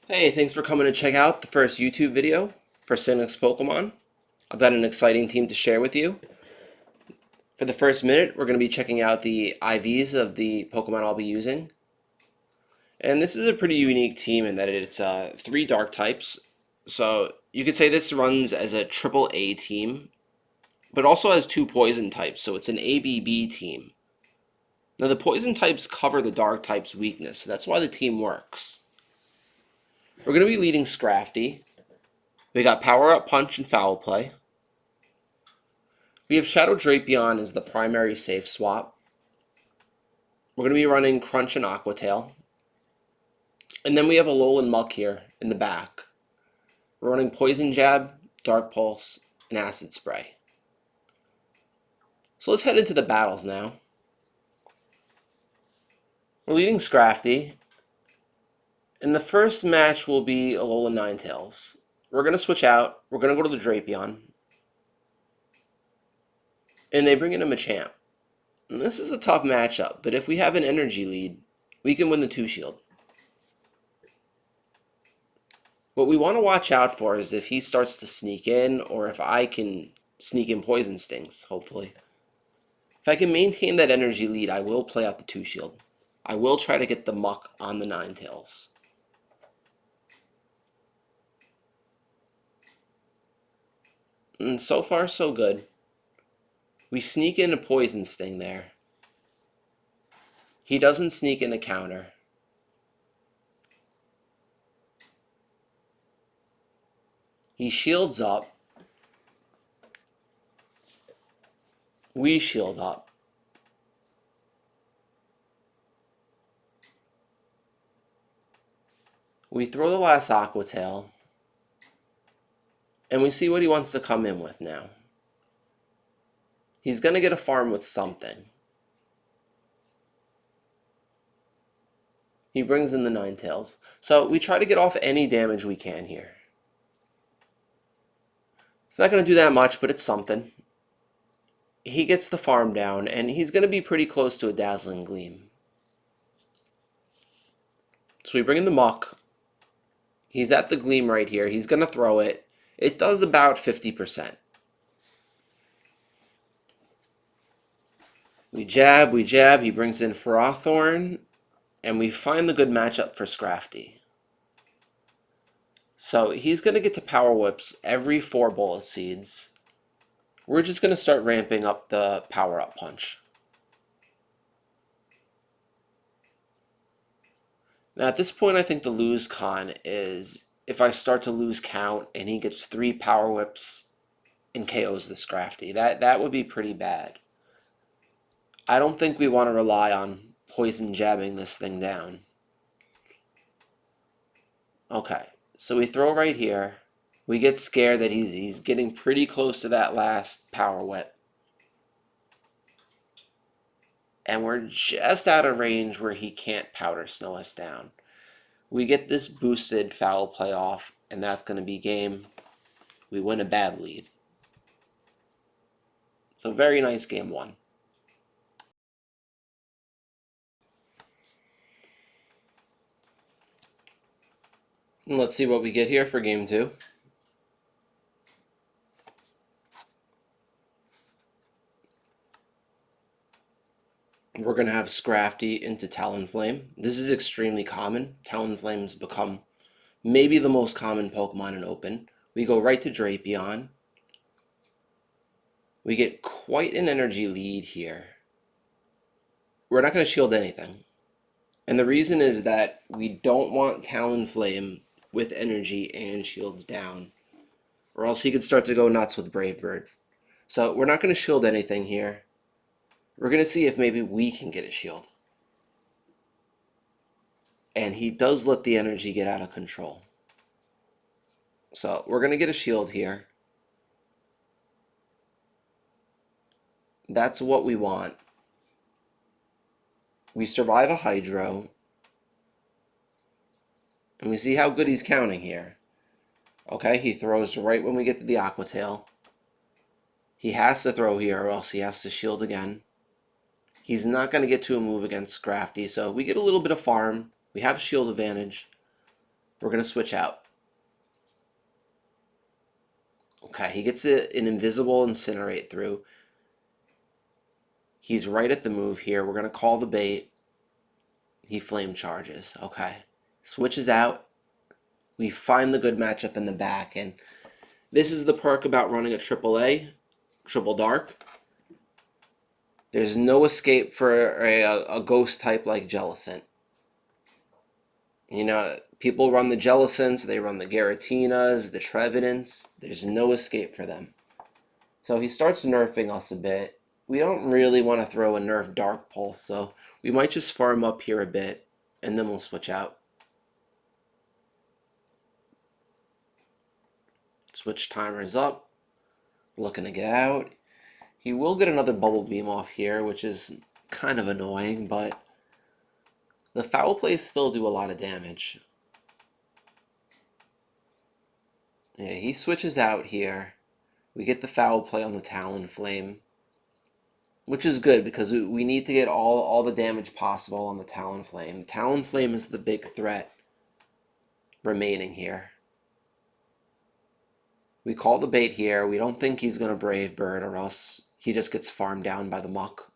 Hey, thanks for coming to check out the first YouTube video for Sinnoh's Pokemon. I've got an exciting team to share with you. For the first minute, we're going to be checking out the IVs of the Pokemon I'll be using. And this is a pretty unique team in that it's three dark types. So you could say this runs as a triple A team, but also has two poison types, so it's an ABB team. Now the poison types cover the dark type's weakness, so that's why the team works. We're going to be leading Scrafty. We got Power Up Punch and Foul Play. We have Shadow Drapion as the primary safe swap. We're going to be running Crunch and Aqua Tail. And then we have Alolan Muck here in the back. We're running Poison Jab, Dark Pulse, and Acid Spray. So let's head into the battles now. We're leading Scrafty. And the first match will be Alolan Ninetales. We're going to switch out. We're going to go to the Drapion. And they bring in a Machamp. And this is a tough matchup, but if we have an energy lead, we can win the 2-shield. What we want to watch out for is if he starts to sneak in, or if I can sneak in Poison Stings, hopefully. If I can maintain that energy lead, I will play out the 2-shield. I will try to get the Muck on the Ninetales. And so far, so good. We sneak in a Poison Sting there. He doesn't sneak in a counter. He shields up. We shield up. We throw the last Aqua Tail. And we see what he wants to come in with now. He's going to get a farm with something. He brings in the Ninetales. So we try to get off any damage we can here. It's not going to do that much, but it's something. He gets the farm down, and he's going to be pretty close to a Dazzling Gleam. So we bring in the Muck. He's at the Gleam right here. He's going to throw it. It does about 50%. We jab, he brings in Ferrothorn, and we find the good matchup for Scrafty. So he's going to get to Power Whips every 4 Bullet Seeds. We're just going to start ramping up the Power Up Punch. Now at this point, I think the lose con is if I start to lose count and he gets 3 Power Whips and KOs the Scrafty. That would be pretty bad. I don't think we want to rely on poison jabbing this thing down. Okay, so we throw right here. We get scared that he's getting pretty close to that last Power Whip. And we're just out of range where he can't Powder Snow us down. We get this boosted Foul Play off, and that's going to be game. We win a bad lead. So very nice game 1. And let's see what we get here for game 2. We're going to have Scrafty into Talonflame. This is extremely common. Talonflame's become maybe the most common Pokemon in Open. We go right to Drapion. We get quite an energy lead here. We're not going to shield anything. And the reason is that we don't want Talonflame with energy and shields down, or else he could start to go nuts with Brave Bird. So we're not going to shield anything here. We're going to see if maybe we can get a shield. And he does let the energy get out of control. So we're going to get a shield here. That's what we want. We survive a Hydro. And we see how good he's counting here. Okay, he throws right when we get to the Aqua Tail. He has to throw here or else he has to shield again. He's not going to get to a move against Scrafty, so we get a little bit of farm. We have shield advantage. We're going to switch out. Okay, he gets an invisible incinerate through. He's right at the move here. We're going to call the bait. He flame charges. Okay. Switches out. We find the good matchup in the back. And this is the perk about running a AAA, Triple Dark. There's no escape for a ghost type like Jellicent. You know, people run the Jellicents, they run the Garatinas, the Trevenants. There's no escape for them. So he starts nerfing us a bit. We don't really want to throw a nerf Dark Pulse, so we might just farm up here a bit, and then we'll switch out. Switch timers up. Looking to get out. He will get another Bubble Beam off here, which is kind of annoying, but the foul plays still do a lot of damage. Yeah, he switches out here. We get the foul play on the Talonflame, which is good because we need to get all the damage possible on the Talonflame. Talonflame is the big threat remaining here. We call the bait here. We don't think he's going to Brave Bird, or else he just gets farmed down by the Muck.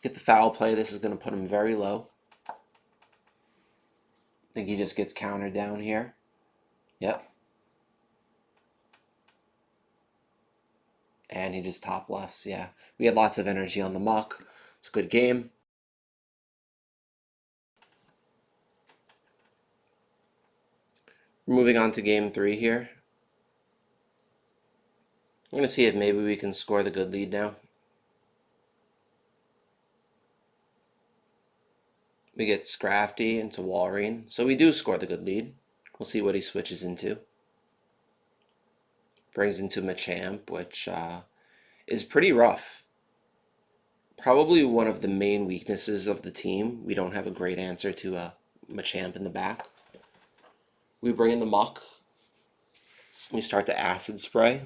Get the foul play. This is going to put him very low. I think he just gets countered down here. Yep. And he just top lefts. Yeah. We had lots of energy on the Muck. It's a good game. Moving on to game 3 here. I'm going to see if maybe we can score the good lead now. We get Scrafty into Walrein. So we do score the good lead. We'll see what he switches into. Brings into Machamp, which is pretty rough. Probably one of the main weaknesses of the team. We don't have a great answer to Machamp in the back. We bring in the Muck. We start the Acid Spray.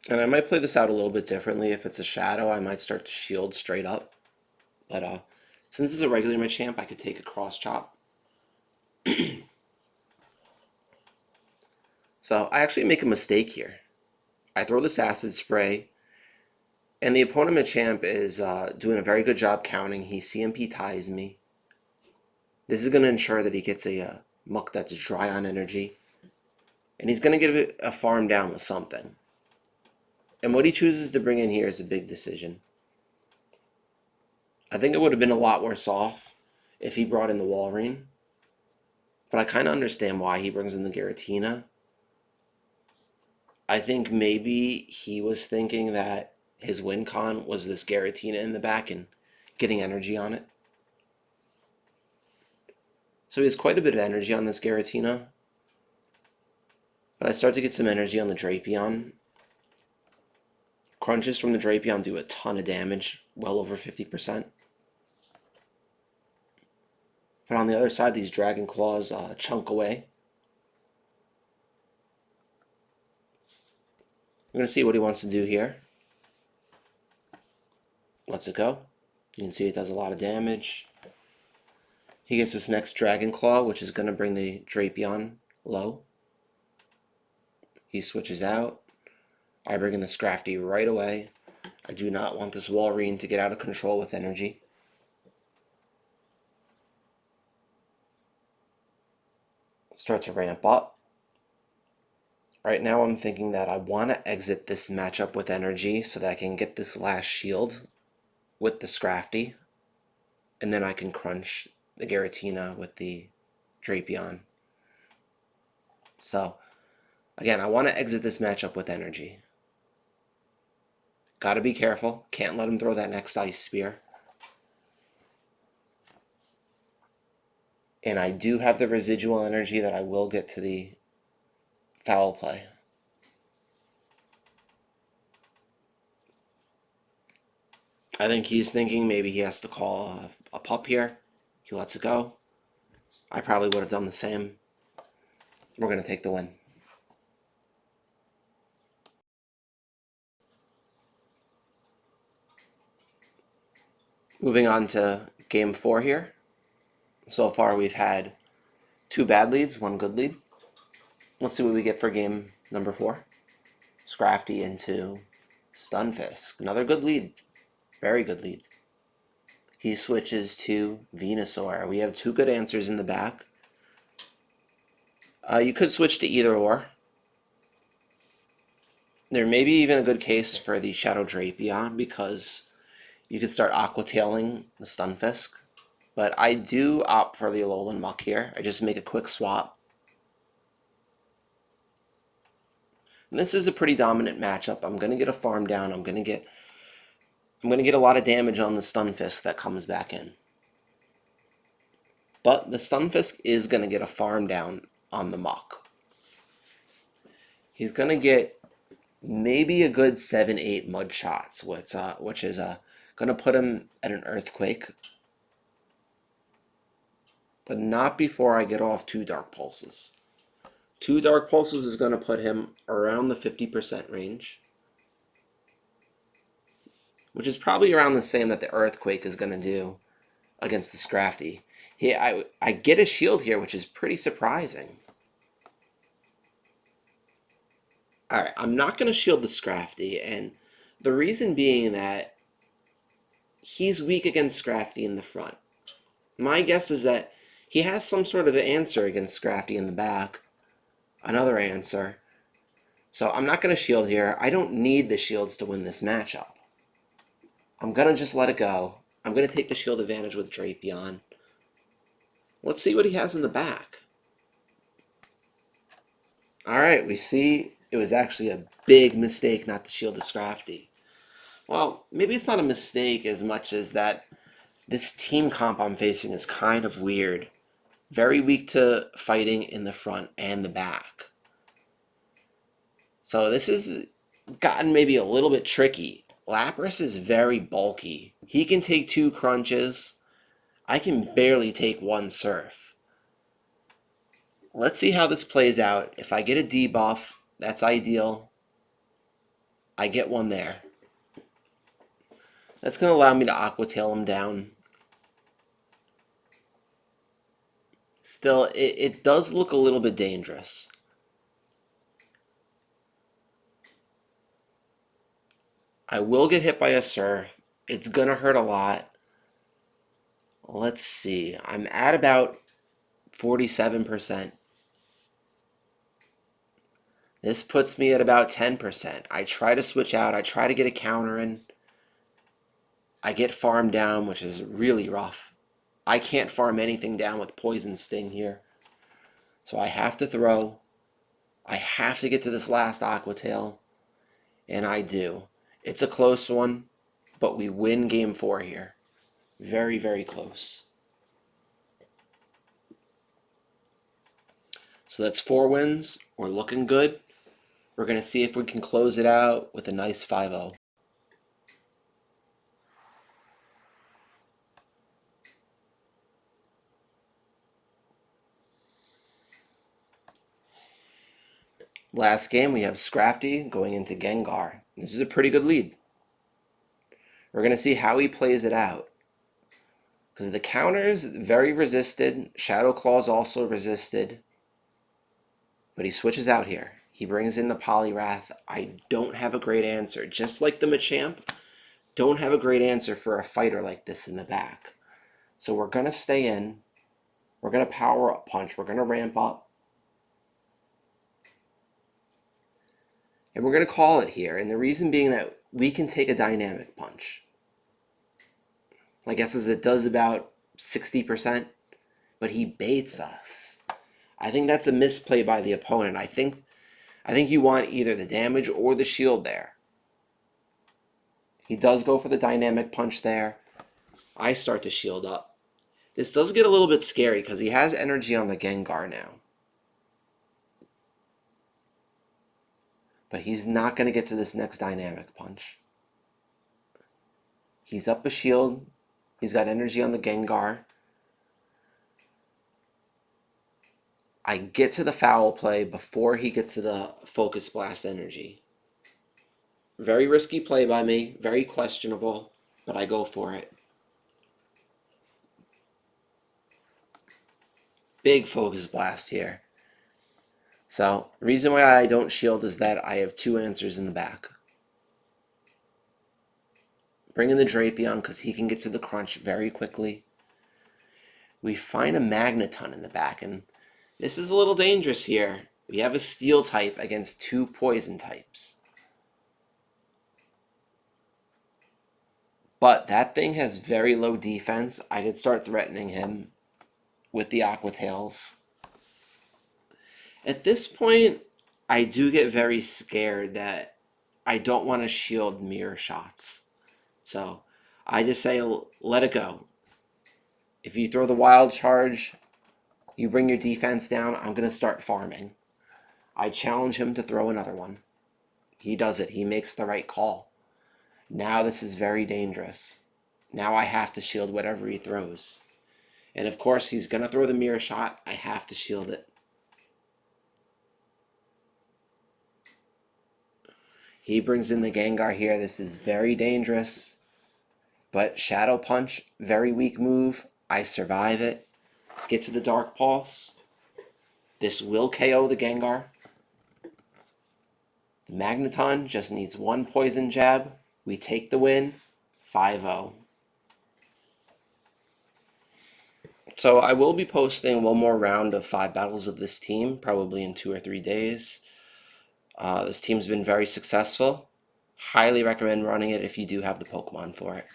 And I might play this out a little bit differently. If it's a Shadow, I might start to Shield straight up. But since it's a regular Machamp, I could take a Cross Chop. So I actually make a mistake here. I throw this Acid Spray, and the opponent Machamp is doing a very good job counting. He CMP ties me. This is going to ensure that he gets a Muck that's dry on energy. And he's going to get a farm down with something. And what he chooses to bring in here is a big decision. I think it would have been a lot worse off if he brought in the Walrein. But I kind of understand why he brings in the Giratina. I think maybe he was thinking that his win con was this Giratina in the back and getting energy on it. So he has quite a bit of energy on this Giratina. But I start to get some energy on the Drapion. Crunches from the Drapion do a ton of damage, well over 50%. But on the other side, these Dragon Claws chunk away. We're going to see what he wants to do here. Lets it go. You can see it does a lot of damage. He gets this next Dragon Claw, which is going to bring the Drapion low. He switches out. I bring in the Scrafty right away. I do not want this Walrein to get out of control with energy. Start to ramp up. Right now I'm thinking that I want to exit this matchup with energy so that I can get this last shield with the Scrafty. And then I can crunch the Giratina with the Drapion. So, again, I want to exit this matchup with energy. Gotta be careful. Can't let him throw that next Ice Spear. And I do have the residual energy that I will get to the foul play. I think he's thinking maybe he has to call a pup here. He lets it go. I probably would have done the same. We're going to take the win. Moving on to game 4 here. So far we've had 2 bad leads, 1 good lead. Let's see what we get for game number 4. Scrafty into Stunfisk. Another good lead. Very good lead. He switches to Venusaur. We have 2 good answers in the back. You could switch to either or. There may be even a good case for the Shadow Drapion because you could start Aqua Tailing the Stunfisk. But I do opt for the Alolan Muck here. I just make a quick swap. And this is a pretty dominant matchup. I'm going to get a farm down. I'm going to get a lot of damage on the Stunfisk that comes back in. But the Stunfisk is going to get a farm down on the Muck. He's going to get maybe a good 7-8 Mud Shots, which is going to put him at an Earthquake. But not before I get off 2 Dark Pulses. 2 Dark Pulses is going to put him around the 50% range, which is probably around the same that the Earthquake is going to do against the Scrafty. I get a shield here, which is pretty surprising. Alright, I'm not going to shield the Scrafty, and the reason being that he's weak against Scrafty in the front. My guess is that he has some sort of answer against Scrafty in the back. Another answer. So I'm not going to shield here. I don't need the shields to win this matchup. I'm going to just let it go. I'm going to take the shield advantage with Drapion. Let's see what he has in the back. Alright, we see it was actually a big mistake not to shield the Scrafty. Well, maybe it's not a mistake as much as that this team comp I'm facing is kind of weird. Very weak to fighting in the front and the back. So this has gotten maybe a little bit tricky. Lapras is very bulky. He can take 2 crunches. I can barely take 1 surf. Let's see how this plays out. If I get a debuff, that's ideal. I get 1 there. That's going to allow me to Aqua Tail him down. Still, it does look a little bit dangerous. I will get hit by a surf. It's going to hurt a lot. Let's see. I'm at about 47%. This puts me at about 10%. I try to switch out. I try to get a counter in. I get farmed down, which is really rough. I can't farm anything down with Poison Sting here. So I have to throw. I have to get to this last Aqua Tail. And I do. It's a close one, but we win game 4 here. Very, very close. So that's 4 wins. We're looking good. We're going to see if we can close it out with a nice 5-0. Last game, we have Scrafty going into Gengar. This is a pretty good lead. We're going to see how he plays it out. Because the counters, very resisted. Shadow Claw's also resisted. But he switches out here. He brings in the Poliwrath. I don't have a great answer. Just like the Machamp, don't have a great answer for a fighter like this in the back. So we're going to stay in. We're going to power up punch. We're going to ramp up. And we're going to call it here. And the reason being that we can take a dynamic punch. My guess is it does about 60%. But he baits us. I think that's a misplay by the opponent. I think you want either the damage or the shield there. He does go for the dynamic punch there. I start to shield up. This does get a little bit scary because he has energy on the Gengar now. But he's not going to get to this next dynamic punch. He's up a shield. He's got energy on the Gengar. I get to the foul play before he gets to the Focus Blast energy. Very risky play by me. Very questionable. But I go for it. big focus blast here. So, the reason why I don't shield is that I have 2 answers in the back. Bring in the Drapion because he can get to the crunch very quickly. We find a Magneton in the back, and this is a little dangerous here. We have a Steel type against 2 Poison types. But that thing has very low defense. I could start threatening him with the Aqua Tails. At this point, I do get very scared that I don't want to shield mirror shots. So I just say, let it go. If you throw the wild charge, you bring your defense down, I'm going to start farming. I challenge him to throw another one. He does it. He makes the right call. Now this is very dangerous. Now I have to shield whatever he throws. And of course, he's going to throw the mirror shot. I have to shield it. He brings in the Gengar here. This is very dangerous. But Shadow Punch, very weak move. I survive it. Get to the Dark Pulse. This will KO the Gengar. The Magneton just needs 1 poison jab. We take the win, 5-0. So I will be posting one more round of 5 battles of this team, probably in 2 or 3 days. This team's been very successful. Highly recommend running it if you do have the Pokemon for it.